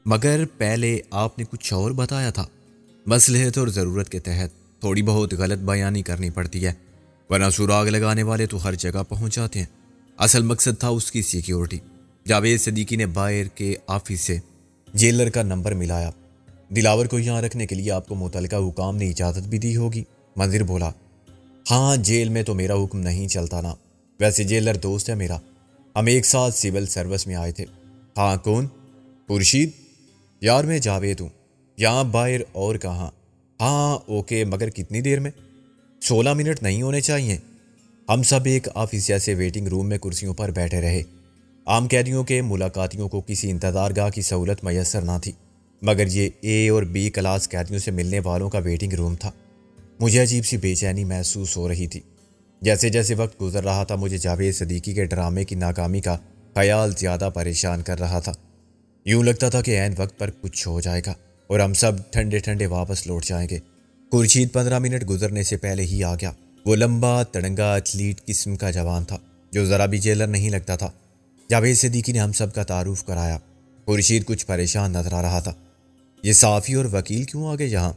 مگر پہلے آپ نے کچھ اور بتایا تھا۔ مصلحت اور ضرورت کے تحت تھوڑی بہت غلط بیانی کرنی پڑتی ہے، ورنہ سراغ لگانے والے تو ہر جگہ پہنچ جاتے ہیں۔ اصل مقصد تھا اس کی سیکیورٹی۔ جاوید صدیقی نے باہر کے آفس سے جیلر کا نمبر ملایا۔ دلاور کو یہاں رکھنے کے لیے آپ کو متعلقہ حکام نے اجازت بھی دی ہوگی؟ منظر بولا، ہاں جیل میں تو میرا حکم نہیں چلتا نا، ویسے جیلر دوست ہے میرا، ہم ایک ساتھ سول سروس میں آئے تھے۔ ہاں کون؟ خورشید؟ یار میں جاوید ہوں، یہاں باہر اور کہاں؟ ہاں اوکے، مگر کتنی دیر میں؟ 16 منٹ نہیں ہونے چاہیے۔ ہم سب ایک آفیسیا سے ویٹنگ روم میں کرسیوں پر بیٹھے رہے۔ عام قیدیوں کے ملاقاتیوں کو کسی انتظار گاہ کی سہولت میسر نہ تھی، مگر یہ اے اور بی کلاس قیدیوں سے ملنے والوں کا ویٹنگ روم تھا۔ مجھے عجیب سی بے چینی محسوس ہو رہی تھی۔ جیسے جیسے وقت گزر رہا تھا مجھے جاوید صدیقی کے ڈرامے کی ناکامی کا خیال زیادہ پریشان کر رہا تھا۔ یوں لگتا تھا کہ عین وقت پر کچھ ہو جائے گا اور ہم سب ٹھنڈے ٹھنڈے واپس لوٹ جائیں گے۔ خورشید 15 منٹ گزرنے سے پہلے ہی آ گیا۔ وہ لمبا تڑنگا ایتھلیٹ قسم کا جوان تھا جو ذرا بھی جیلر نہیں لگتا تھا۔ جاوید صدیقی نے ہم سب کا تعارف کرایا۔ خورشید کچھ پریشان نظر آ رہا تھا۔ یہ صحافی اور وکیل کیوں آ گئے یہاں؟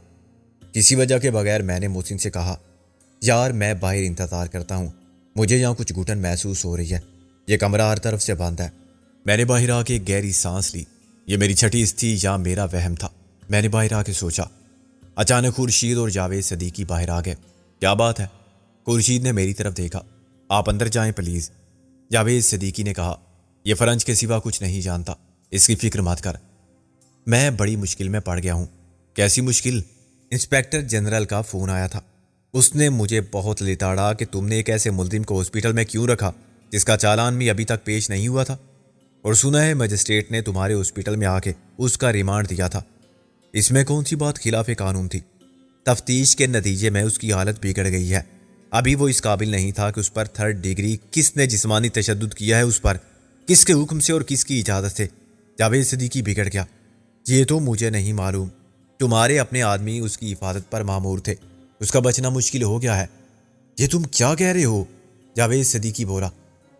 کسی وجہ کے بغیر میں نے محسن سے کہا، یار میں باہر انتظار کرتا ہوں، مجھے یہاں کچھ گھٹن محسوس ہو رہی ہے، یہ کمرہ ہر طرف سے بند ہے۔ میں نے باہر آ کے ایک گہری سانس لی۔ یہ میری چھٹیز تھی یا میرا وہم تھا؟ میں نے باہر آ کے سوچا۔ اچانک خورشید اور جاوید صدیقی باہر آ گئے۔ کیا بات ہے؟ خورشید نے میری طرف دیکھا۔ آپ اندر جائیں پلیز۔ جاوید صدیقی نے کہا، یہ فرنج کے سوا کچھ نہیں جانتا، اس کی فکر مت کر۔ میں بڑی مشکل میں پڑ گیا ہوں۔ کیسی مشکل؟ انسپیکٹر جنرل کا فون آیا تھا۔ اس نے مجھے بہت لتاڑا کہ تم نے ایک ایسے ملزم کو ہاسپٹل میں کیوں رکھا جس کا چالان بھی ابھی تک پیش نہیں ہوا تھا، اور سنا ہے مجسٹریٹ نے تمہارے ہاسپٹل میں آ کے اس کا ریمانڈ دیا تھا۔ اس میں کون سی بات خلاف قانون تھی؟ تفتیش کے نتیجے میں اس کی حالت بگڑ گئی ہے۔ ابھی وہ اس قابل نہیں تھا کہ اس پر 3rd ڈگری کس نے جسمانی تشدد کیا ہے، اس پر کس کے حکم سے اور کس کی اجازت سے؟ جاوید صدیقی بگڑ گیا۔ یہ تو مجھے نہیں معلوم، تمہارے اپنے آدمی اس کی حفاظت پر مامور تھے، اس کا بچنا مشکل ہو گیا ہے۔ یہ تم کیا کہہ رہے ہو؟ جاوید صدیقی بولا،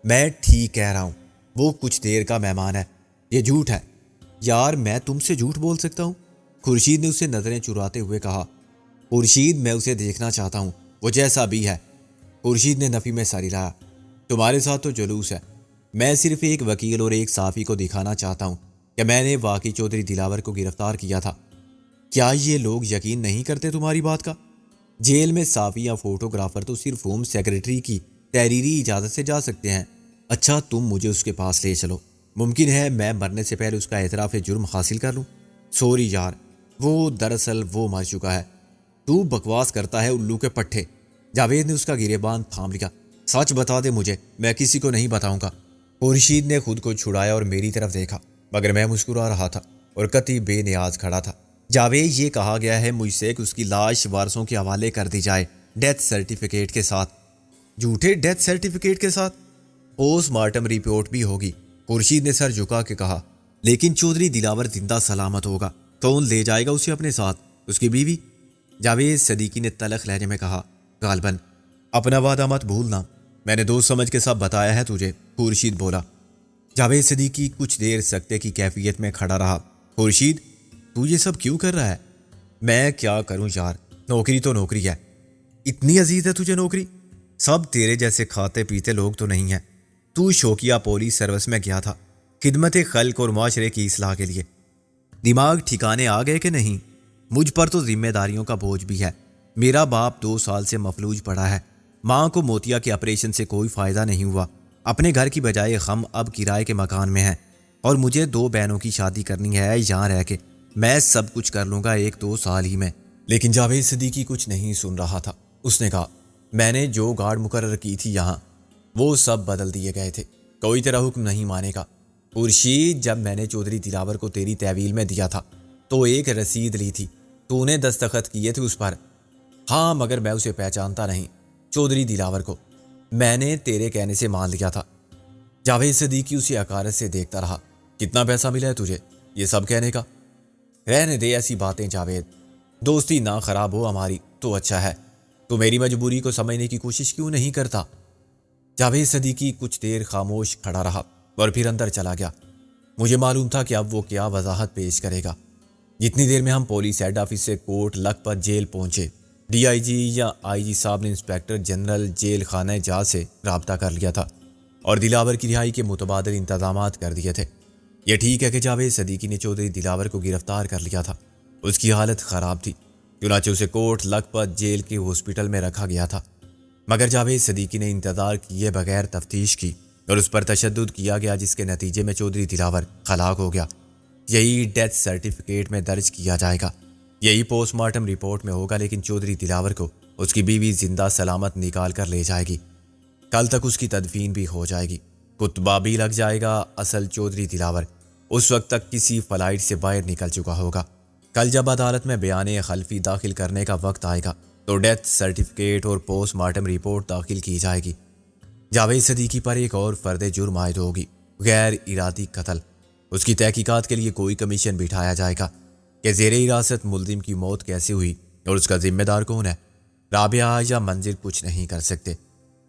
میں ٹھیک کہہ رہا ہوں، وہ کچھ دیر کا مہمان ہے، یہ جھوٹ ہے۔ یار میں تم سے جھوٹ بول سکتا ہوں؟ خورشید نے اسے نظریں چراتے ہوئے کہا۔ خورشید میں اسے دیکھنا چاہتا ہوں، وہ جیسا بھی ہے۔ خورشید نے نفی میں سر ہلایا۔ تمہارے ساتھ تو جلوس ہے، میں صرف ایک وکیل اور ایک صحافی کو دکھانا چاہتا ہوں کہ میں نے واقعی چودھری دلاور کو گرفتار کیا تھا۔ کیا یہ لوگ یقین نہیں کرتے تمہاری بات کا؟ جیل میں صحافی یا فوٹوگرافر تو صرف ہوم سیکرٹری کی تحریری اجازت سے جا سکتے ہیں۔ اچھا تم مجھے اس کے پاس لے چلو، ممکن ہے میں مرنے سے پہلے اس کا اعتراف جرم حاصل کر لوں۔ سوری یار، دراصل وہ مر چکا ہے۔ تو بکواس کرتا ہے الو کے پٹھے۔ جاوید نے اس کا گریبان تھام لیا۔ سچ بتا دے مجھے، میں کسی کو نہیں بتاؤں گا۔ خورشید نے خود کو چھڑایا اور میری طرف دیکھا، مگر میں مسکرا رہا تھا اور قطعی بے نیاز کھڑا تھا۔ جاوید، یہ کہا گیا ہے مجھ سے کہ اس کی لاش وارثوں کے حوالے کر دی جائے، ڈیتھ سرٹیفکیٹ کے ساتھ۔ جھوٹے ڈیتھ سرٹیفکیٹ کے ساتھ؟ پوسٹ مارٹم رپورٹ بھی ہوگی، خورشید نے سر جھکا کے کہا۔ لیکن چودھری دلاور زندہ سلامت ہوگا، کون لے جائے گا اسے اپنے ساتھ؟ اس کی بیوی؟ جاوید صدیقی نے تلخ لہجے میں کہا۔ غالباً اپنا وعدہ مت بھولنا، میں نے دوست سمجھ کے سب بتایا ہے تجھے، خورشید بولا۔ جاوید صدیقی کچھ دیر سکتے کی کیفیت میں کھڑا رہا۔ خورشید، تو یہ سب کیوں کر رہا ہے؟ میں کیا کروں یار، نوکری تو نوکری ہے۔ اتنی عزیز ہے تجھے نوکری؟ سب تیرے جیسے کھاتے پیتے لوگ تو نہیں ہیں۔ تو شوقیہ پولیس سروس میں گیا تھا، خدمت خلق اور معاشرے کی اصلاح کے لیے۔ دماغ ٹھکانے آ گئے کہ نہیں؟ مجھ پر تو ذمہ داریوں کا بوجھ بھی ہے۔ میرا باپ 2 سال سے مفلوج پڑا ہے، ماں کو موتیا کے آپریشن سے کوئی فائدہ نہیں ہوا، اپنے گھر کی بجائے ہم اب کرائے کے مکان میں ہیں، اور مجھے 2 بہنوں کی شادی کرنی ہے یہاں رہ کے۔ میں سب کچھ کر لوں گا 1-2 سال ہی میں۔ لیکن جاوید صدیقی کچھ نہیں سن رہا تھا۔ اس نے کہا، میں نے جو گارڈ مقرر کی تھی یہاں، وہ سب بدل دیے گئے تھے، کوئی تیرا حکم نہیں مانے گا۔ خورشید، جب میں نے چودھری دلاور کو تیری تحویل میں دیا تھا تو ایک رسید لی تھی، تو نے دستخط کیے تھے اس پر۔ ہاں، مگر میں اسے پہچانتا نہیں، چودھری دلاور کو۔ میں نے تیرے کہنے سے مان لیا تھا۔ جاوید صدیقی اسے عقارت سے دیکھتا رہا۔ کتنا پیسہ ملا ہے تجھے یہ سب کہنے کا؟ رہنے دے ایسی باتیں جاوید، دوستی نہ خراب ہو ہماری تو اچھا ہے۔ تو میری مجبوری کو سمجھنے کی کوشش کیوں نہیں کرتا؟ جاوید صدیقی کچھ دیر خاموش کھڑا رہا اور پھر اندر چلا گیا۔ مجھے معلوم تھا کہ اب وہ کیا وضاحت پیش کرے گا۔ جتنی دیر میں ہم پولیس ہیڈ آفس سے کوٹ لکھپت جیل پہنچے، ڈی آئی جی یا آئی جی صاحب نے انسپیکٹر جنرل جیل خانہ جات سے رابطہ کر لیا تھا اور دلاور کی رہائی کے متبادل انتظامات کر دیے تھے۔ یہ ٹھیک ہے کہ جاوید صدیقی نے چودھری دلاور کو گرفتار کر لیا تھا۔ اس کی حالت خراب تھی، چنانچہ اسے کوٹ لکھپت جیل کے ہاسپٹل میں رکھا گیا تھا، مگر جاوید صدیقی نے انتظار کیے بغیر تفتیش کی اور اس پر تشدد کیا گیا، جس کے نتیجے میں چودھری دلاور ہلاک ہو گیا۔ یہی ڈیتھ سرٹیفکیٹ میں درج کیا جائے گا، یہی پوسٹ مارٹم رپورٹ میں ہوگا، لیکن چودھری دلاور کو اس کی بیوی زندہ سلامت نکال کر لے جائے گی۔ کل تک اس کی تدفین بھی ہو جائے گی، کتبہ بھی لگ جائے گا۔ اصل چودھری دلاور اس وقت تک کسی فلائٹ سے باہر نکل چکا ہوگا۔ کل جب عدالت میں بیان خلفی داخل کرنے کا وقت آئے گا تو ڈیتھ سرٹیفکیٹ اور پوسٹ مارٹم رپورٹ داخل کی جائے گی۔ جاوید صدیقی پر ایک اور فرد جرم عائد ہوگی، غیر ارادی قتل۔ اس کی تحقیقات کے لیے کوئی کمیشن بٹھایا جائے گا کہ زیر حراست ملزم کی موت کیسے ہوئی اور اس کا ذمہ دار کون ہے۔ رابعہ یا منظر کچھ نہیں کر سکتے۔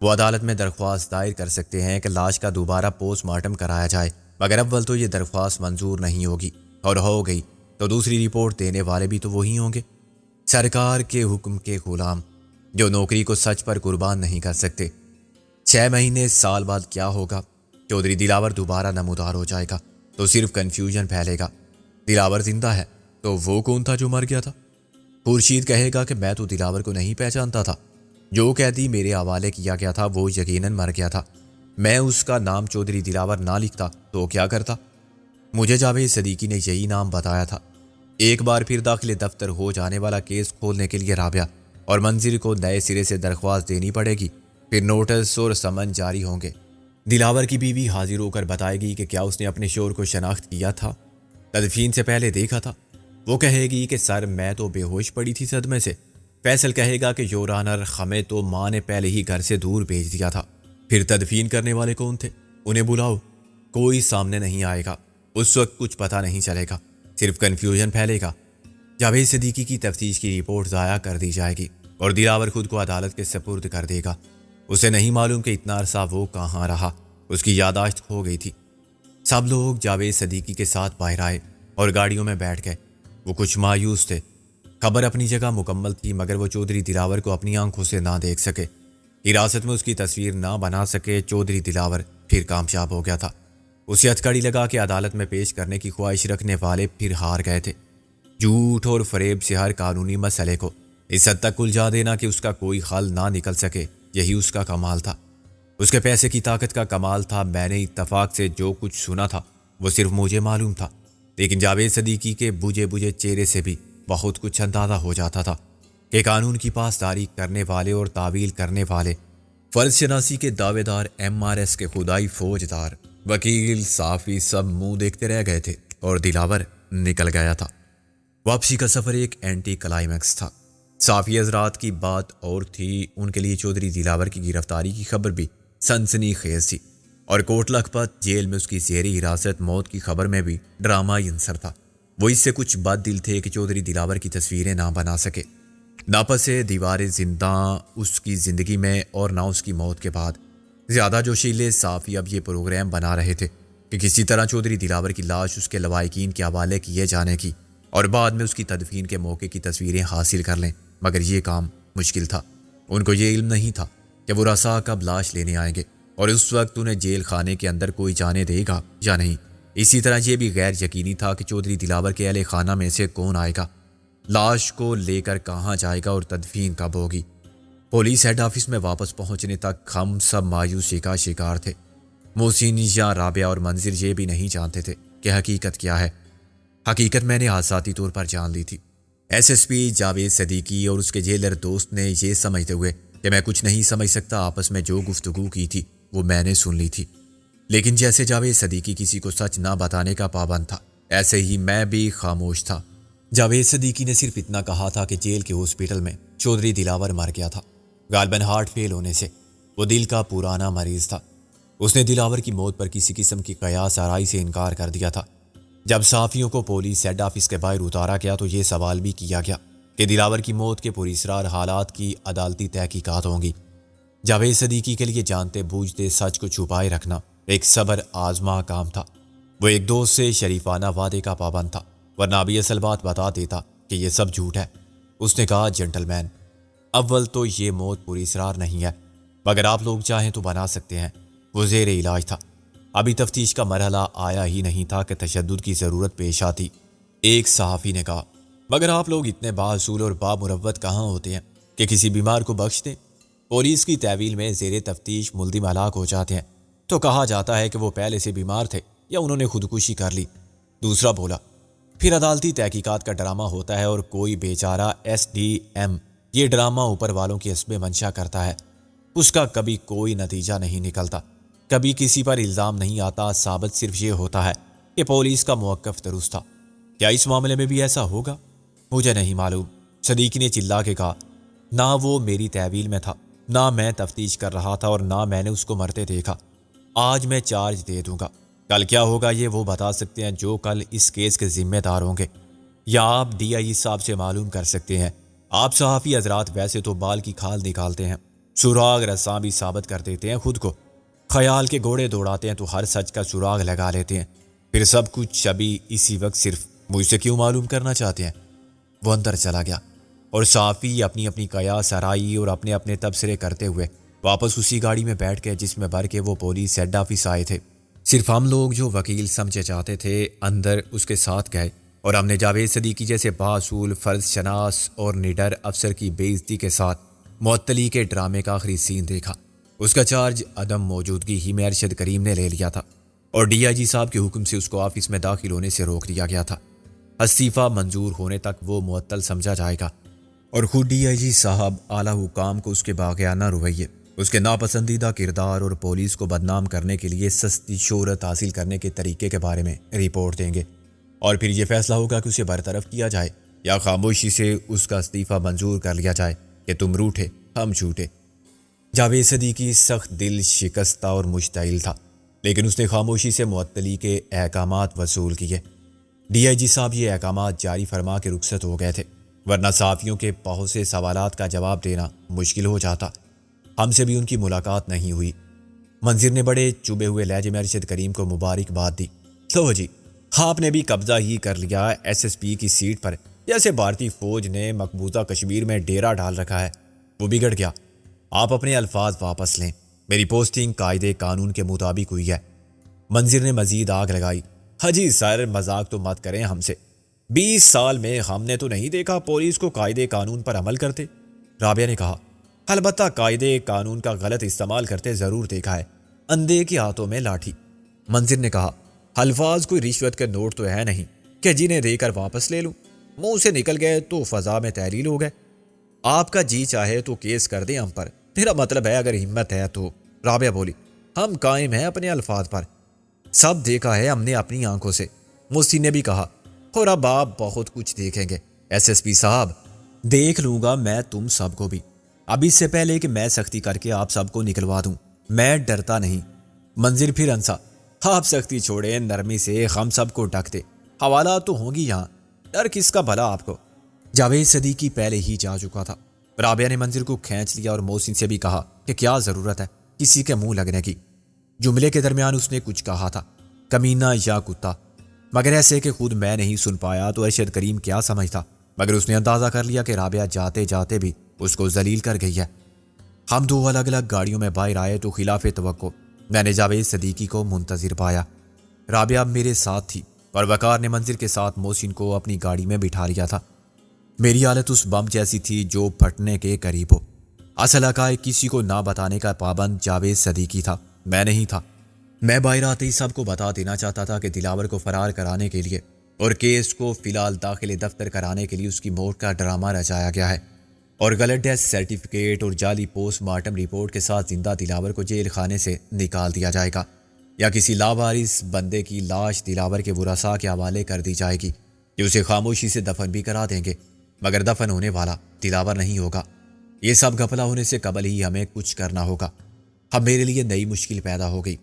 وہ عدالت میں درخواست دائر کر سکتے ہیں کہ لاش کا دوبارہ پوسٹ مارٹم کرایا جائے، مگر اول تو یہ درخواست منظور نہیں ہوگی، اور ہو گئی تو دوسری رپورٹ دینے والے بھی تو وہی ہوں گے، سرکار کے حکم کے غلام، جو نوکری کو سچ پر قربان نہیں کر سکتے۔ 6 مہینے سال بعد کیا ہوگا؟ چودھری دلاور دوبارہ نمودار ہو جائے گا تو صرف کنفیوژن پھیلے گا۔ دلاور زندہ ہے تو وہ کون تھا جو مر گیا تھا؟ خورشید کہے گا کہ میں تو دلاور کو نہیں پہچانتا تھا، جو قیدی میرے حوالے کیا گیا تھا وہ یقیناً مر گیا تھا۔ میں اس کا نام چودھری دلاور نہ لکھتا تو کیا کرتا؟ مجھے جاوید صدیقی نے یہی نام بتایا تھا۔ ایک بار پھر داخل دفتر ہو جانے والا کیس کھولنے کے لیے رابعہ اور منظر کو نئے سرے سے درخواست دینی پڑے گی، پھر نوٹس اور سمن جاری ہوں گے۔ دلاور کی بیوی حاضر ہو کر بتائے گی کہ کیا اس نے اپنے شوہر کو شناخت کیا تھا، تدفین سے پہلے دیکھا تھا۔ وہ کہے گی کہ سر میں تو بے ہوش پڑی تھی صدمے سے۔ فیصل کہے گا کہ یور آنر ہمیں تو ماں نے پہلے ہی گھر سے دور بھیج دیا تھا۔ پھر تدفین کرنے والے کون تھے؟ انہیں بلاؤ، کوئی سامنے نہیں آئے گا۔ اس وقت کچھ پتہ نہیں چلے گا، صرف کنفیوژن پھیلے گا۔ جاوید صدیقی کی تفتیش کی رپورٹ ضائع کر دی جائے گی اور دلاور خود کو عدالت کے سپرد کر دے گا۔ اسے نہیں معلوم کہ اتنا عرصہ وہ کہاں رہا، اس کی یادداشت کھو گئی تھی۔ سب لوگ جاوید صدیقی کے ساتھ باہر آئے اور گاڑیوں میں بیٹھ گئے۔ وہ کچھ مایوس تھے۔ خبر اپنی جگہ مکمل تھی، مگر وہ چودھری دلاور کو اپنی آنکھوں سے نہ دیکھ سکے، حراست میں اس کی تصویر نہ بنا سکے۔ چودھری دلاور پھر کامیاب ہو گیا تھا۔ اسے ہتھکڑی لگا کے عدالت میں پیش کرنے کی خواہش رکھنے والے پھر ہار گئے تھے۔ جھوٹ اور فریب سے ہر قانونی مسئلے کو اس حد تک الجھا دینا کہ اس کا کوئی حل نہ نکل سکے، یہی اس کا کمال تھا۔ اس کے پیسے کی طاقت کا کمال تھا۔ میں نے اتفاق سے جو کچھ سنا تھا وہ صرف مجھے معلوم تھا، لیکن جاوید صدیقی کے بجھے بجھے چہرے سے بھی بہت کچھ اندازہ ہو جاتا تھا کہ قانون کی پاسداری کرنے والے اور تعویل کرنے والے، فرض شناسی کے دعوے دار، MRS کے خدائی فوجدار، وکیل، صحافی سب منہ دیکھتے رہ گئے تھے اور دلاور نکل گیا تھا۔ واپسی کا سفر ایک اینٹی کلائمیکس تھا۔ صحافی حضرات کی بات اور تھی، ان کے لیے چودھری دلاور کی گرفتاری کی خبر بھی سنسنی خیز تھی، اور کوٹ لکھپت جیل میں اس کی زیر حراست موت کی خبر میں بھی ڈرامائی عنصر تھا۔ وہ اس سے کچھ بد دل تھے کہ چودھری دلاور کی تصویریں نہ بنا سکے، نہ پس دیوار زندہ اس کی زندگی میں اور نہ اس کی موت کے بعد۔ زیادہ جوشیلے صحافی اب یہ پروگرام بنا رہے تھے کہ کسی طرح چودھری دلاور کی لاش اس کے لواحقین کے حوالے کیے جانے کی اور بعد میں اس کی تدفین کے موقع کی تصویریں حاصل کر لیں، مگر یہ کام مشکل تھا۔ ان کو یہ علم نہیں تھا کہ وہ رسا کب لاش لینے آئیں گے اور اس وقت انہیں جیل خانے کے اندر کوئی جانے دے گا یا نہیں۔ اسی طرح یہ بھی غیر یقینی تھا کہ چودھری دلاور کے اہل خانہ میں سے کون آئے گا، لاش کو لے کر کہاں جائے گا اور تدفین کب ہوگی۔ پولیس ہیڈ آفس میں واپس پہنچنے تک ہم سب مایوسی کا شکار تھے۔ محسن یا رابعہ اور منظر یہ بھی نہیں جانتے تھے کہ حقیقت کیا ہے۔ حقیقت میں نے حادثاتی طور پر جان لی تھی۔ SSP جاوید صدیقی اور اس کے جیلر دوست نے یہ سمجھتے ہوئے کہ میں کچھ نہیں سمجھ سکتا، آپس میں جو گفتگو کی تھی وہ میں نے سن لی تھی، لیکن جیسے جاوید صدیقی کسی کو سچ نہ بتانے کا پابند تھا، ایسے ہی میں بھی خاموش تھا۔ جاوید صدیقی نے صرف اتنا کہا تھا کہ جیل کے ہاسپٹل میں چودھری دلاور مر گیا تھا، غالباً ہارٹ فیل ہونے سے۔ وہ دل کا پرانا مریض تھا۔ اس نے دلاور کی موت پر کسی قسم کی قیاس آرائی سے انکار کر دیا تھا۔ جب صحافیوں کو پولیس ہیڈ آفس کے باہر اتارا گیا تو یہ سوال بھی کیا گیا کہ دلاور کی موت کے پراسرار حالات کی عدالتی تحقیقات ہوں گی۔ جاوید صدیقی کے لیے جانتے بوجھتے سچ کو چھپائے رکھنا ایک صبر آزما کام تھا۔ وہ ایک دوست سے شریفانہ وعدے کا پابند تھا، ورنہ ابھی اصل بات بتا دیتا کہ یہ سب جھوٹ ہے۔ اس نے کہا، جنٹل مین، اول تو یہ موت پوری اسرار نہیں ہے، مگر آپ لوگ چاہیں تو بنا سکتے ہیں۔ وہ زیر علاج تھا، ابھی تفتیش کا مرحلہ آیا ہی نہیں تھا کہ تشدد کی ضرورت پیش آتی۔ ایک صحافی نے کہا، مگر آپ لوگ اتنے بااصول اور بامروت کہاں ہوتے ہیں کہ کسی بیمار کو بخش دیں؟ پولیس کی تحویل میں زیر تفتیش ملزم ہلاک ہو جاتے ہیں تو کہا جاتا ہے کہ وہ پہلے سے بیمار تھے یا انہوں نے خودکشی کر لی۔ دوسرا بولا، پھر عدالتی تحقیقات کا ڈرامہ ہوتا ہے اور کوئی بیچارہ SDM یہ ڈرامہ اوپر والوں کی حسب منشا کرتا ہے، اس کا کبھی کوئی نتیجہ نہیں نکلتا، کبھی کسی پر الزام نہیں آتا، ثابت صرف یہ ہوتا ہے کہ پولیس کا موقف درست تھا۔ کیا اس معاملے میں بھی ایسا ہوگا؟ مجھے نہیں معلوم، صدیقی نے چلا کے کہا۔ نہ وہ میری تحویل میں تھا، نہ میں تفتیش کر رہا تھا، اور نہ میں نے اس کو مرتے دیکھا۔ آج میں چارج دے دوں گا، کل کیا ہوگا یہ وہ بتا سکتے ہیں جو کل اس کیس کے ذمہ دار ہوں گے، یا آپ DIG صاحب سے معلوم کر سکتے ہیں۔ آپ صحافی حضرات ویسے تو بال کی کھال نکالتے ہیں، سراغ رساں بھی ثابت کر دیتے ہیں خود کو، خیال کے گھوڑے دوڑاتے ہیں تو ہر سچ کا سراغ لگا لیتے ہیں، پھر سب کچھ ابھی اسی وقت صرف مجھ سے کیوں معلوم کرنا چاہتے ہیں؟ وہ اندر چلا گیا اور صحافی اپنی اپنی قیاس آرائی اور اپنے اپنے تبصرے کرتے ہوئے واپس اسی گاڑی میں بیٹھ گئے جس میں بھر کے وہ پولیس ہیڈ آفس آئے تھے۔ صرف ہم لوگ جو وکیل سمجھے چاہتے تھے اندر اس کے ساتھ گئے، اور ہم نے جاوید صدیقی جیسے بااصول فرض شناس اور نڈر افسر کی بے عزتی کے ساتھ معطلی کے ڈرامے کا آخری سین دیکھا۔ اس کا چارج عدم موجودگی ہی میں ارشد کریم نے لے لیا تھا، اور DIG صاحب کے حکم سے اس کو آفس میں داخل ہونے سے روک دیا گیا تھا۔ استعفیٰ منظور ہونے تک وہ معطل سمجھا جائے گا، اور خود DIG صاحب اعلیٰ حکام کو اس کے باغیانہ رویے، اس کے ناپسندیدہ کردار اور پولیس کو بدنام کرنے کے لیے سستی شہرت حاصل کرنے کے طریقے کے بارے میں رپورٹ دیں گے، اور پھر یہ فیصلہ ہوگا کہ اسے برطرف کیا جائے یا خاموشی سے اس کا استعفیٰ منظور کر لیا جائے کہ تم روٹھے ہم جھوٹے۔ جاوید صدیقی سخت دل شکستہ اور مشتعل تھا، لیکن اس نے خاموشی سے معطلی کے احکامات وصول کیے۔ DIG صاحب یہ احکامات جاری فرما کے رخصت ہو گئے تھے، ورنہ صحافیوں کے بہت سے سوالات کا جواب دینا مشکل ہو جاتا۔ ہم سے بھی ان کی ملاقات نہیں ہوئی۔ منظر نے بڑے چبے ہوئے لہجے میں ارشد کریم کو مبارکباد دی۔ لو جی، آپ نے بھی قبضہ ہی کر لیا SSP کی سیٹ پر، جیسے بھارتی فوج نے مقبوضہ کشمیر میں ڈیرا ڈال رکھا ہے۔ وہ بگڑ گیا، آپ اپنے الفاظ واپس لیں، میری پوسٹنگ قاعدے قانون کے مطابق ہوئی ہے۔ منظر نے مزید آگ لگائی، حجی سر مذاق تو مت کریں ہم سے، 20 سال میں ہم نے تو نہیں دیکھا پولیس کو قاعدے قانون پر عمل کرتے۔ رابعہ نے کہا، البتہ قاعدے قانون کا غلط استعمال کرتے ضرور دیکھا ہے، اندھے کے ہاتھوں میں لاٹھی۔ منظر نے کہا، الفاظ کوئی رشوت کے نوٹ تو ہے نہیں کہ جنہیں دے کر واپس لے لوں، منہ سے نکل گئے تو فضا میں تحلیل ہو گئے۔ آپ کا جی چاہے تو کیس کر دیں ہم پر، میرا مطلب ہے اگر ہمت ہے تو۔ رابعہ بولی، ہم قائم ہیں اپنے الفاظ پر، سب دیکھا ہے ہم نے اپنی آنکھوں سے۔ محسن نے بھی کہا، اور اب آپ بہت کچھ دیکھیں گے SSP صاحب۔ دیکھ لوں گا میں تم سب کو بھی، اب اس سے پہلے کہ میں سختی کر کے آپ سب کو نکلوا دوں، میں ڈرتا نہیں۔ منظر پھر ہنسا، آپ سختی چھوڑیں، نرمی سے ہم سب کو ڈھک دے، حوالات تو ہوں گی یہاں، ڈر کس کا بھلا آپ کو۔ جاوید صدیقی پہلے ہی جا چکا تھا۔ رابعہ نے منظر کو کھینچ لیا اور محسن سے بھی کہا کہ کیا ضرورت ہے کسی کے منہ لگنے کی۔ جملے کے درمیان اس نے کچھ کہا تھا، کمینہ یا کتا، مگر ایسے کہ خود میں نہیں سن پایا تو ارشد کریم کیا سمجھتا، مگر اس نے اندازہ کر لیا کہ رابعہ جاتے جاتے بھی اس کو ذلیل کر گئی ہے۔ ہم دو الگ الگ گاڑیوں میں باہر آئے تو خلاف توقع میں نے جاوید صدیقی کو منتظر پایا۔ رابعہ اب میرے ساتھ تھی اور وقار نے منظر کے ساتھ محسن کو اپنی گاڑی میں بٹھا لیا تھا۔ میری حالت اس بم جیسی تھی جو پھٹنے کے قریب ہو۔ اصل حقائق کسی کو نہ بتانے کا پابند جاوید صدیقی تھا، میں نہیں تھا۔ میں باہر آتے ہی سب کو بتا دینا چاہتا تھا کہ دلاور کو فرار کرانے کے لیے اور کیس کو فی الحال داخل دفتر کرانے کے لیے اس کی موت کا ڈرامہ رچایا گیا ہے، اور غلط ڈیتھ سرٹیفکیٹ اور جعلی پوسٹ مارٹم رپورٹ کے ساتھ زندہ دلاور کو جیل خانے سے نکال دیا جائے گا، یا کسی لاوارث بندے کی لاش دلاور کے ورثاء کے حوالے کر دی جائے گی کہ اسے خاموشی سے دفن بھی کرا دیں گے، مگر دفن ہونے والا دلاور نہیں ہوگا۔ یہ سب گھپلا ہونے سے قبل ہی ہمیں کچھ کرنا ہوگا۔ اب میرے لیے نئی مشکل پیدا ہو گئی۔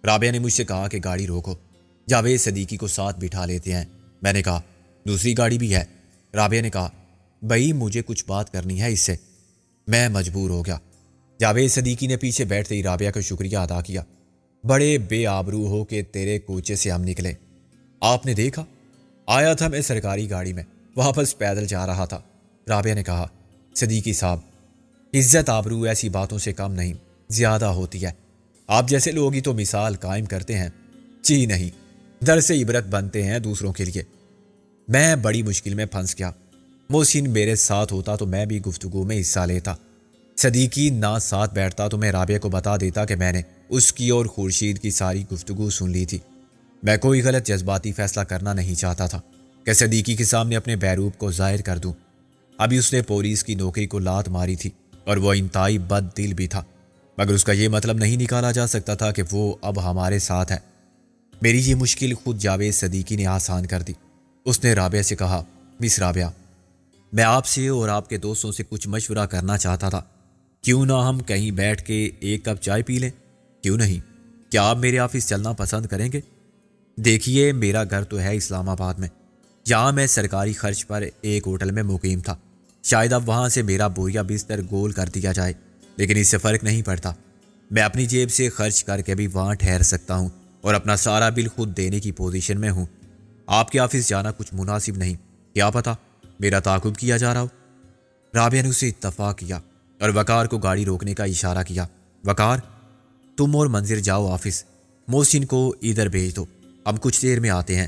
رابعہ نے مجھ سے کہا کہ گاڑی روکو، جاوید صدیقی کو ساتھ بٹھا لیتے ہیں۔ میں نے کہا، دوسری گاڑی بھی ہے۔ رابعہ نے کہا، بھائی مجھے کچھ بات کرنی ہے اس سے۔ میں مجبور ہو گیا۔ جاوید صدیقی نے پیچھے بیٹھتے ہی رابعہ کا شکریہ ادا کیا۔ بڑے بے آبرو ہو کہ تیرے کوچے سے ہم نکلے، آپ نے دیکھا؟ آیا تھا میں سرکاری گاڑی میں، واپس پیدل جا رہا تھا۔ رابعہ نے کہا۔ صدیقی صاحب، عزت آبرو ایسی باتوں سے کم نہیں، زیادہ ہوتی ہے۔ آپ جیسے لوگ ہی تو مثال قائم کرتے ہیں۔ جی نہیں، درس عبرت بنتے ہیں دوسروں کے لیے۔ میں بڑی مشکل میں پھنس گیا۔ محسن میرے ساتھ ہوتا تو میں بھی گفتگو میں حصہ لیتا۔ صدیقی نہ ساتھ بیٹھتا تو میں رابعہ کو بتا دیتا کہ میں نے اس کی اور خورشید کی ساری گفتگو سن لی تھی۔ میں کوئی غلط جذباتی فیصلہ کرنا نہیں چاہتا تھا کہ صدیقی کے سامنے اپنے بیروب کو ظاہر کر دوں۔ ابھی اس نے پولیس کی نوکری کو لات ماری تھی اور وہ انتہائی بد دل بھی تھا، مگر اس کا یہ مطلب نہیں نکالا جا سکتا تھا کہ وہ اب ہمارے ساتھ ہے۔ میری یہ مشکل خود جاوید صدیقی نے آسان کر دی۔ اس نے رابعہ سے کہا، مس رابعہ، میں آپ سے اور آپ کے دوستوں سے کچھ مشورہ کرنا چاہتا تھا۔ کیوں نہ ہم کہیں بیٹھ کے ایک کپ چائے پی لیں؟ کیوں نہیں؟ کیا آپ میرے آفس چلنا پسند کریں گے؟ دیکھیے، میرا گھر تو ہے اسلام آباد میں، جہاں میں سرکاری خرچ پر ایک ہوٹل میں مقیم تھا۔ شاید اب وہاں سے میرا بوریا بستر گول کر دیا جائے، لیکن اس سے فرق نہیں پڑتا۔ میں اپنی جیب سے خرچ کر کے بھی وہاں ٹھہر سکتا ہوں اور اپنا سارا بل خود دینے کی پوزیشن میں ہوں۔ آپ کے آفس جانا کچھ مناسب نہیں، کیا پتا میرا تعاقب کیا جا رہا ہو۔ رابعہ نے اسے اتفاق کیا اور وقار کو گاڑی روکنے کا اشارہ کیا۔ وقار، تم اور منظر جاؤ آفس، محسن کو ادھر بھیج دو، ہم کچھ دیر میں آتے ہیں۔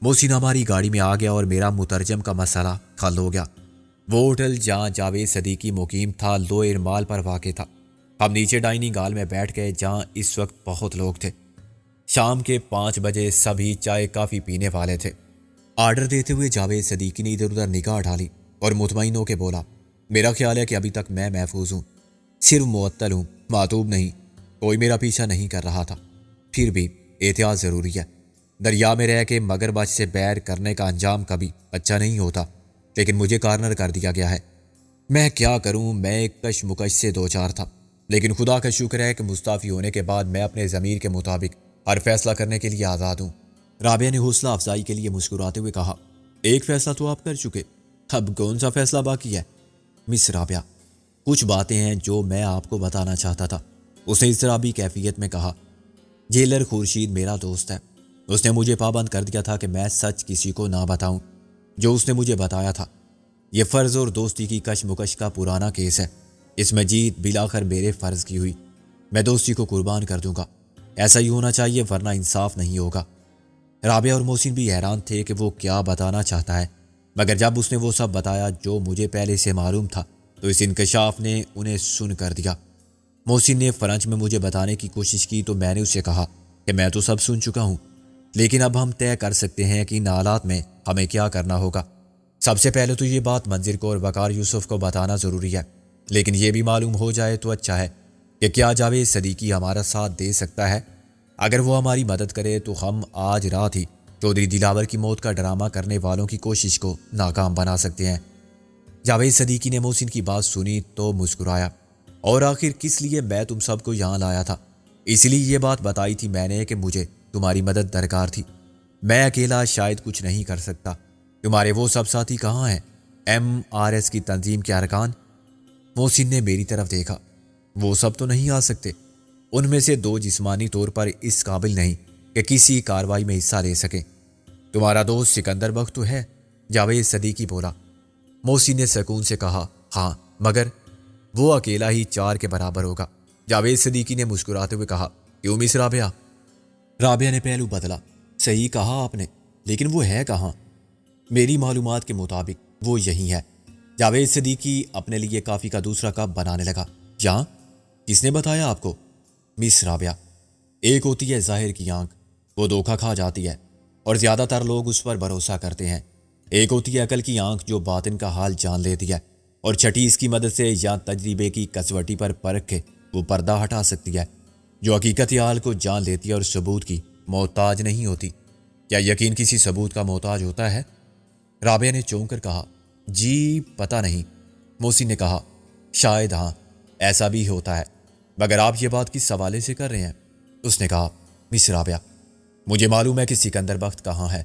محسن ہماری گاڑی میں آ گیا اور میرا مترجم کا مسئلہ حل ہو گیا۔ وہ ہوٹل جہاں جاوید صدیقی مقیم تھا لوئر مال پر واقع تھا۔ ہم نیچے ڈائننگ ہال میں بیٹھ گئے جہاں اس وقت بہت لوگ تھے۔ شام کے 5 بجے سبھی چائے کافی پینے والے تھے۔ آرڈر دیتے ہوئے جاوید صدیقی نے ادھر ادھر نگاہ ڈالی اور مطمئن ہو کے بولا، میرا خیال ہے کہ ابھی تک میں محفوظ ہوں، صرف معطل ہوں، معتوب نہیں۔ کوئی میرا پیچھا نہیں کر رہا تھا۔ پھر بھی احتیاط ضروری ہے۔ دریا میں رہ کے مگر بچ سے بیر کرنے کا انجام کبھی اچھا نہیں ہوتا، لیکن مجھے کارنر کر دیا گیا ہے۔ میں کیا کروں؟ میں ایک کشمکش سے دوچار تھا، لیکن خدا کا شکر ہے کہ مستعفی ہونے کے بعد میں اپنے ضمیر کے مطابق ہر فیصلہ کرنے کے لیے آزاد ہوں۔ رابعہ نے حوصلہ افزائی کے لیے مسکراتے ہوئے کہا، ایک فیصلہ تو آپ کر چکے، اب کون سا فیصلہ باقی ہے؟ مس رابعہ، کچھ باتیں ہیں جو میں آپ کو بتانا چاہتا تھا، اس نے اضطرابی کیفیت میں کہا۔ جیلر خورشید میرا دوست ہے، اس نے مجھے پابند کر دیا تھا کہ میں سچ کسی کو نہ بتاؤں۔ جو اس نے مجھے بتایا تھا، یہ فرض اور دوستی کی کشمکش کا پرانا کیس ہے۔ اس میں جیت بالآخر میرے فرض کی ہوئی، میں دوستی کو قربان کر دوں گا۔ ایسا ہی ہونا چاہیے، ورنہ انصاف نہیں ہوگا۔ رابعہ اور محسن بھی حیران تھے کہ وہ کیا بتانا چاہتا ہے، مگر جب اس نے وہ سب بتایا جو مجھے پہلے سے معلوم تھا تو اس انکشاف نے انہیں سن کر دیا۔ محسن نے فرانچ میں مجھے بتانے کی کوشش کی تو میں نے اسے کہا کہ میں تو سب سن چکا ہوں، لیکن اب ہم طے کر سکتے ہیں کہ ان حالات میں ہمیں کیا کرنا ہوگا۔ سب سے پہلے تو یہ بات منظر کو اور وقار یوسف کو بتانا ضروری ہے، لیکن یہ بھی معلوم ہو جائے تو اچھا ہے کہ کیا جاوید صدیقی ہمارا ساتھ دے سکتا ہے۔ اگر وہ ہماری مدد کرے تو ہم آج رات ہی چودھری دلاور کی موت کا ڈرامہ کرنے والوں کی کوشش کو ناکام بنا سکتے ہیں۔ جاوید صدیقی نے محسن کی بات سنی تو مسکرایا، اور آخر کس لیے میں تم سب کو یہاں لایا تھا؟ اس لیے یہ بات بتائی تھی میں نے کہ مجھے تمہاری مدد درکار تھی۔ میں اکیلا شاید کچھ نہیں کر سکتا۔ تمہارے وہ سب ساتھی کہاں ہیں؟ MRS کی تنظیم کے ارکان؟ محسن نے میری طرف دیکھا۔ وہ سب تو نہیں آ سکتے، ان میں سے 2 جسمانی طور پر اس قابل نہیں کہ کسی کارروائی میں حصہ لے سکیں۔ تمہارا دوست سکندر بخت تو ہے، جاوید صدیقی بولا۔ محسن نے سکون سے کہا، ہاں، مگر وہ اکیلا ہی 4 کے برابر ہوگا۔ جاوید صدیقی نے مسکراتے ہوئے کہا، کیوں مس رابعہ؟ رابعہ نے پہلو بدلا، صحیح کہا آپ نے، لیکن وہ ہے کہاں؟ میری معلومات کے مطابق وہ یہی ہے۔ جاوید صدیقی اپنے لیے کافی کا دوسرا کپ بنانے لگا۔ جہاں؟ کس نے بتایا آپ کو؟ مس رابعہ، ایک ہوتی ہے ظاہر کی آنکھ، وہ دھوکہ کھا جاتی ہے اور زیادہ تر لوگ اس پر بھروسہ کرتے ہیں۔ ایک ہوتی ہے عقل کی آنکھ جو باطن کا حال جان لیتی ہے اور چھٹی اس کی مدد سے یا تجربے کی کسوٹی پر پرکھ کے وہ پردہ ہٹا سکتی ہے، جو حقیقت حال کو جان لیتی ہے اور ثبوت کی محتاج نہیں ہوتی۔ کیا یقین کسی ثبوت کا محتاج ہوتا ہے؟ رابعہ نے چونک کر کہا، جی پتہ نہیں۔ محسن نے کہا، شاید ہاں، ایسا بھی ہوتا ہے، مگر آپ یہ بات کس حوالے سے کر رہے ہیں؟ اس نے کہا، مس رابعہ، مجھے معلوم ہے کہ سکندر بخت کہاں ہے۔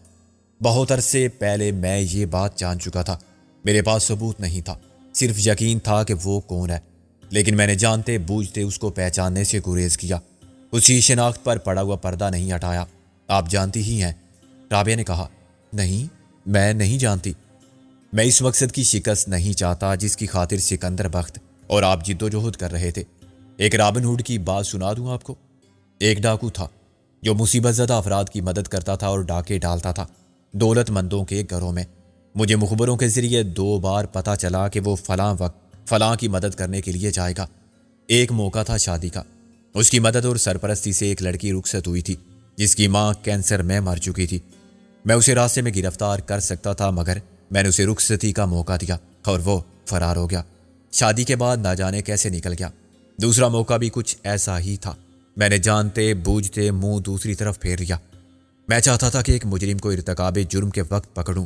بہت عرصے پہلے میں یہ بات جان چکا تھا۔ میرے پاس ثبوت نہیں تھا، صرف یقین تھا کہ وہ کون ہے، لیکن میں نے جانتے بوجھتے اس کو پہچاننے سے گریز کیا۔ اسی شناخت پر پڑا ہوا پردہ نہیں ہٹایا۔ آپ جانتی ہی ہیں، رابعہ نے کہا، نہیں، میں نہیں جانتی۔ میں اس مقصد کی شکست نہیں چاہتا جس کی خاطر سکندر بخت اور آپ جد و جہد کر رہے تھے۔ ایک رابن ہوڈ کی بات سنا دوں آپ کو۔ ایک ڈاکو تھا جو مصیبت زدہ افراد کی مدد کرتا تھا اور ڈاکے ڈالتا تھا دولت مندوں کے گھروں میں۔ مجھے مخبروں کے ذریعے 2 بار پتہ چلا کہ وہ فلاں وقت فلاں کی مدد کرنے کے لیے جائے گا۔ ایک موقع تھا شادی کا۔ اس کی مدد اور سرپرستی سے ایک لڑکی رخصت ہوئی تھی جس کی ماں کینسر میں مر چکی تھی۔ میں اسے راستے میں گرفتار کر سکتا تھا مگر میں نے اسے رخصتی کا موقع دیا اور وہ فرار ہو گیا۔ شادی کے بعد نہ جانے کیسے نکل گیا۔ دوسرا موقع بھی کچھ ایسا ہی تھا۔ میں نے جانتے بوجھتے منہ دوسری طرف پھیر لیا۔ میں چاہتا تھا کہ ایک مجرم کو ارتکاب جرم کے وقت پکڑوں،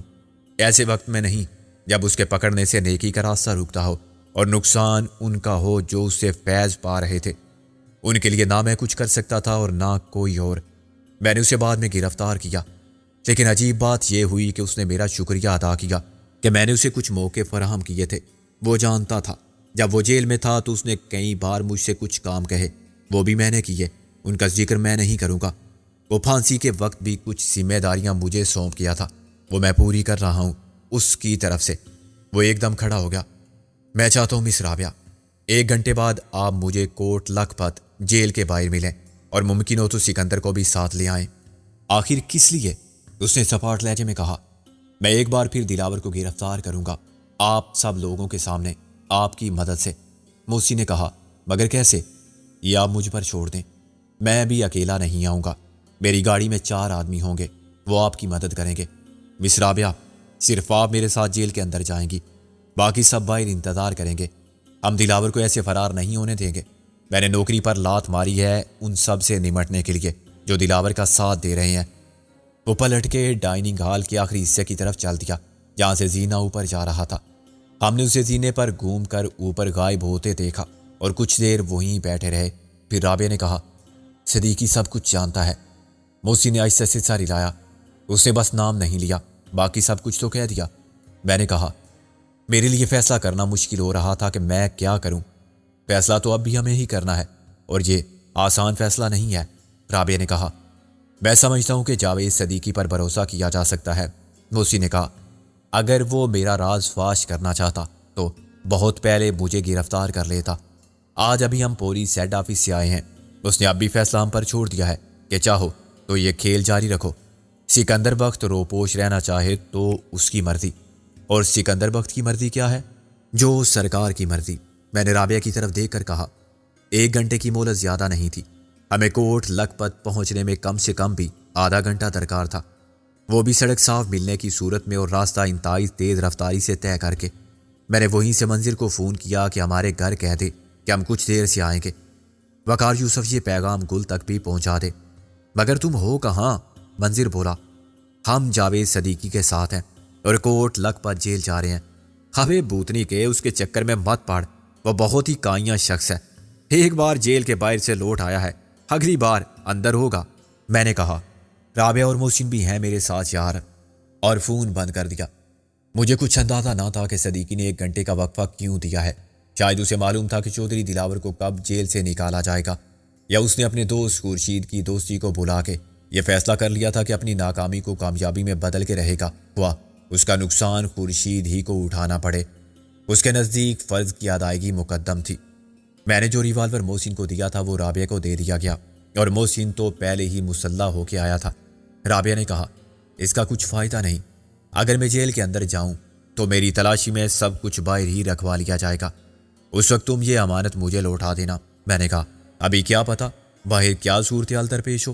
ایسے وقت میں نہیں جب اس کے پکڑنے سے نیکی کا راستہ رکتا ہو اور نقصان ان کا ہو جو اس سے فیض پا رہے تھے۔ ان کے لیے نہ میں کچھ کر سکتا تھا اور نہ کوئی اور۔ میں نے اسے بعد میں گرفتار کیا، لیکن عجیب بات یہ ہوئی کہ اس نے میرا شکریہ ادا کیا کہ میں نے اسے کچھ موقع فراہم کیے تھے۔ وہ جانتا تھا جب وہ جیل میں تھا تو اس نے کئی بار مجھ سے کچھ کام کہے، وہ بھی میں نے کیے، ان کا ذکر میں نہیں کروں گا۔ وہ پھانسی کے وقت بھی کچھ ذمہ داریاں مجھے سونپ کیا تھا، وہ میں پوری کر رہا ہوں اس کی طرف سے۔ وہ ایک دم کھڑا ہو گیا۔ میں چاہتا ہوں مس رابعہ 1 گھنٹے بعد آپ مجھے کوٹ لکھپت جیل کے باہر ملیں اور ممکن ہو تو سکندر کو بھی ساتھ لے آئیں۔ آخر کس لیے؟ اس نے سپاٹ لہجے میں کہا۔ میں ایک بار پھر دلاور کو گرفتار کروں گا، آپ سب لوگوں کے سامنے، آپ کی مدد سے۔ موسی نے کہا، مگر کیسے؟ یہ آپ مجھ پر چھوڑ دیں، میں بھی اکیلا نہیں آؤں گا، میری گاڑی میں 4 آدمی ہوں گے، وہ آپ کی مدد کریں گے۔ مس رابعہ صرف آپ میرے ساتھ جیل کے اندر جائیں گی، باقی سب باہر انتظار کریں گے۔ ہم دلاور کو ایسے فرار نہیں ہونے دیں گے۔ میں نے نوکری پر لات ماری ہے ان سب سے نمٹنے کے لیے جو دلاور کا ساتھ دے رہے ہیں۔ وہ پلٹ کے ڈائننگ ہال کے آخری حصے کی طرف چل دیا جہاں سے زینہ اوپر جا رہا تھا۔ ہم نے اسے زینے پر گھوم کر اوپر غائب ہوتے دیکھا اور کچھ دیر وہیں بیٹھے رہے۔ پھر رابعہ نے کہا، صدیقی سب کچھ جانتا ہے۔ موسی نے آہستہ سے سر ہلایا۔ اس نے بس نام نہیں لیا، باقی سب کچھ تو کہہ دیا۔ میں نے کہا، میرے لیے فیصلہ کرنا مشکل ہو رہا تھا کہ میں کیا کروں۔ فیصلہ تو اب بھی ہمیں ہی کرنا ہے اور یہ آسان فیصلہ نہیں ہے، رابعہ نے کہا۔ میں سمجھتا ہوں کہ جاوید صدیقی پر بھروسہ کیا جا سکتا ہے، موسی نے کہا۔ اگر وہ میرا راز فاش کرنا چاہتا تو بہت پہلے مجھے گرفتار کر لیتا۔ آج ابھی ہم پولیس ہیڈ آفس سے آئے ہیں، اس نے اب بھی فیصلہ ہم پر چھوڑ دیا ہے کہ چاہو تو یہ کھیل جاری رکھو۔ سکندر بخت روپوش رہنا چاہے تو اس کی مرضی، اور سکندر بخت کی مرضی کیا ہے؟ جو سرکار کی مرضی، میں نے رابعہ کی طرف دیکھ کر کہا۔ 1 گھنٹے کی مہلت زیادہ نہیں تھی، ہمیں کوٹ لکھپت پہنچنے میں کم سے کم بھی آدھا گھنٹہ درکار تھا، وہ بھی سڑک صاف ملنے کی صورت میں اور راستہ انتہائی تیز رفتاری سے طے کر کے۔ میں نے وہیں سے منظر کو فون کیا کہ ہمارے گھر کہہ دے کہ ہم کچھ دیر سے آئیں گے، وقار یوسف یہ پیغام گل تک بھی پہنچا دے۔ مگر تم ہو کہاں؟ منظر بولا، ہم جاوید صدیقی کے ساتھ ہیں اور کوٹ لکھپت جیل جا رہے ہیں۔ ہمیں بوتنی کے اس کے چکر میں مت پڑ، وہ بہت ہی کائیاں شخص ہے، ایک بار جیل کے باہر سے لوٹ آیا ہے، اگلی بار اندر ہوگا۔ میں نے کہا، رابعہ اور محسن بھی ہیں میرے ساتھ یار، اور فون بند کر دیا۔ مجھے کچھ اندازہ نہ تھا کہ صدیقی نے 1 گھنٹے کا وقفہ کیوں دیا ہے۔ شاید اسے معلوم تھا کہ چودھری دلاور کو کب جیل سے نکالا جائے گا، یا اس نے اپنے دوست خورشید کی دوستی کو بلا کے یہ فیصلہ کر لیا تھا کہ اپنی ناکامی کو کامیابی میں بدل کے رہے گا، ہوا اس کا نقصان خورشید ہی کو اٹھانا پڑے۔ اس کے نزدیک فرض کی ادائیگی مقدم تھی۔ میں نے جو ریوالور محسن کو دیا تھا وہ رابعہ کو دے دیا گیا، اور محسن تو پہلے ہی مسلح ہو کے آیا تھا۔ رابعہ نے کہا، اس کا کچھ فائدہ نہیں، اگر میں جیل کے اندر جاؤں تو میری تلاشی میں سب کچھ باہر ہی رکھوا لیا جائے گا، اس وقت تم یہ امانت مجھے لوٹا دینا۔ میں نے کہا، ابھی کیا پتا باہر کیا صورتحال درپیش ہو۔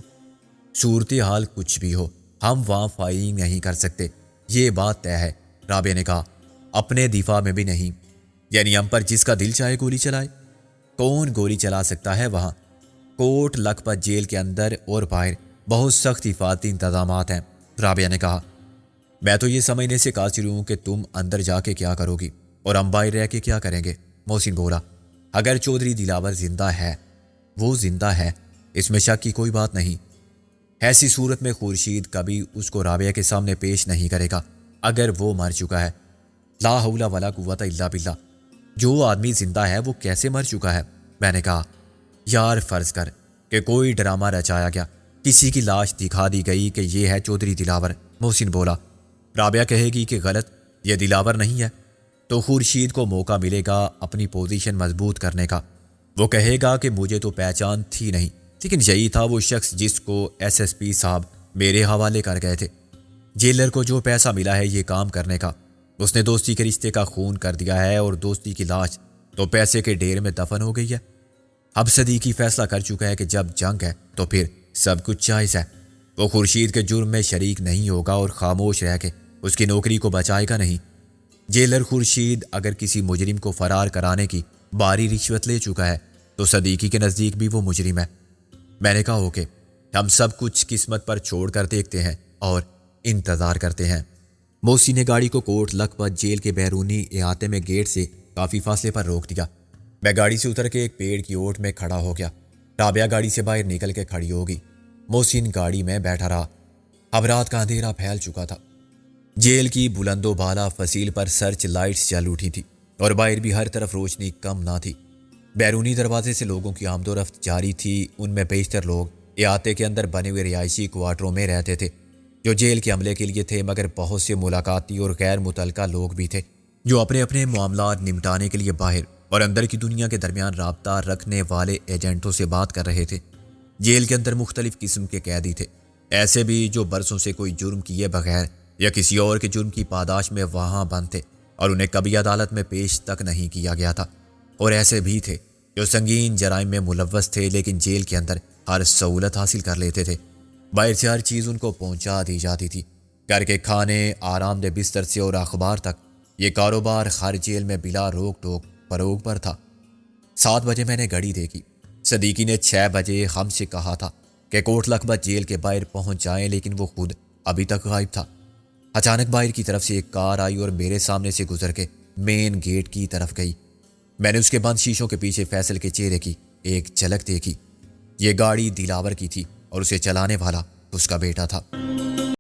صورتحال کچھ بھی ہو، ہم وہاں فائرنگ نہیں کر سکتے، یہ بات طے ہے، رابعہ نے کہا۔ اپنے دفاع میں بھی نہیں، یعنی ہم پر جس کا دل چاہے گولی چلائے؟ کون گولی چلا سکتا ہے وہاں؟ کوٹ لکھپت جیل کے اندر اور باہر بہت سخت حفاظتی انتظامات ہیں، رابعہ نے کہا۔ میں تو یہ سمجھنے سے قاصر ہوں کہ تم اندر جا کے کیا کرو گی اور ہم باہر رہ کے کیا کریں گے، محسن بولا۔ اگر چودھری دلاور زندہ ہے، وہ زندہ ہے، اس میں شک کی کوئی بات نہیں۔ ایسی صورت میں خورشید کبھی اس کو رابعہ کے سامنے پیش نہیں کرے گا اگر وہ مر چکا ہے۔ لا حول ولا قوت الا باللہ، جو آدمی زندہ ہے وہ کیسے مر چکا ہے؟ میں نے کہا، یار فرض کر کہ کوئی ڈرامہ رچایا گیا کسی کی لاش دکھا دی گئی کہ یہ ہے چودھری دلاور۔ محسن بولا۔ رابعہ کہے گی کہ غلط، یہ دلاور نہیں ہے، تو خورشید کو موقع ملے گا اپنی پوزیشن مضبوط کرنے کا۔ وہ کہے گا کہ مجھے تو پہچان تھی نہیں، لیکن یہی تھا وہ شخص جس کو ایس ایس پی صاحب میرے حوالے کر گئے تھے۔ جیلر کو جو پیسہ ملا ہے یہ کام کرنے کا، اس نے دوستی کے رشتے کا خون کر دیا ہے، اور دوستی کی لاش تو پیسے کے ڈھیر میں دفن ہو گئی ہے۔ اب صدیقی فیصلہ کر چکا ہے کہ جب جنگ ہے تو پھر سب کچھ جائز ہے۔ وہ خورشید کے جرم میں شریک نہیں ہوگا اور خاموش رہ کے اس کی نوکری کو بچائے گا نہیں۔ جیلر خورشید اگر کسی مجرم کو فرار کرانے کی باری رشوت لے چکا ہے تو صدیقی کے نزدیک بھی وہ مجرم ہے۔ میں نے کہا اوکے، ہم سب کچھ قسمت پر چھوڑ کر دیکھتے ہیں اور انتظار کرتے ہیں۔ موسی نے گاڑی کو کوٹ لکھپت جیل کے بیرونی احاطے میں گیٹ سے کافی فاصلے پر روک دیا۔ میں گاڑی سے اتر کے ایک پیڑ کی اوٹ میں کھڑا ہو گیا۔ رابعہ گاڑی سے باہر نکل کے کھڑی ہوگی۔ محسن گاڑی میں بیٹھا رہا۔ اب رات کا اندھیرا پھیل چکا تھا۔ جیل کی بلند و بالا فصیل پر سرچ لائٹس جل اٹھی تھی اور باہر بھی ہر طرف روشنی کم نہ تھی۔ بیرونی دروازے سے لوگوں کی آمد و رفت جاری تھی۔ ان میں بیشتر لوگ احاطے کے اندر بنے ہوئے رہائشی کوارٹروں میں رہتے تھے جو جیل کے عملے کے لیے تھے، مگر بہت سے ملاقاتی اور غیر متعلقہ لوگ بھی تھے جو اپنے اپنے معاملات نمٹانے کے لیے باہر اور اندر کی دنیا کے درمیان رابطہ رکھنے والے ایجنٹوں سے بات کر رہے تھے۔ جیل کے اندر مختلف قسم کے قیدی تھے، ایسے بھی جو برسوں سے کوئی جرم کیے بغیر یا کسی اور کے جرم کی پاداش میں وہاں بند تھے اور انہیں کبھی عدالت میں پیش تک نہیں کیا گیا تھا، اور ایسے بھی تھے جو سنگین جرائم میں ملوث تھے لیکن جیل کے اندر ہر سہولت حاصل کر لیتے تھے۔ باہر سے ہر چیز ان کو پہنچا دی جاتی تھی، گھر کے کھانے، آرام دہ بستر سے اور اخبار تک۔ یہ کاروبار ہر جیل میں بلا روک ٹوک فروغ پر تھا۔ 7 بجے میں نے گھڑی دیکھی۔ صدیقی نے 6 بجے ہم سے کہا تھا کہ کوٹ لکھپت جیل کے باہر پہنچ جائیں، لیکن وہ خود ابھی تک غائب تھا۔ اچانک باہر کی طرف سے ایک کار آئی اور میرے سامنے سے گزر کے مین گیٹ کی طرف گئی۔ میں نے اس کے بند شیشوں کے پیچھے فیصل کے چہرے کی ایک جھلک دیکھی۔ یہ گاڑی دلاور کی تھی اور اسے چلانے والا اس کا بیٹا تھا۔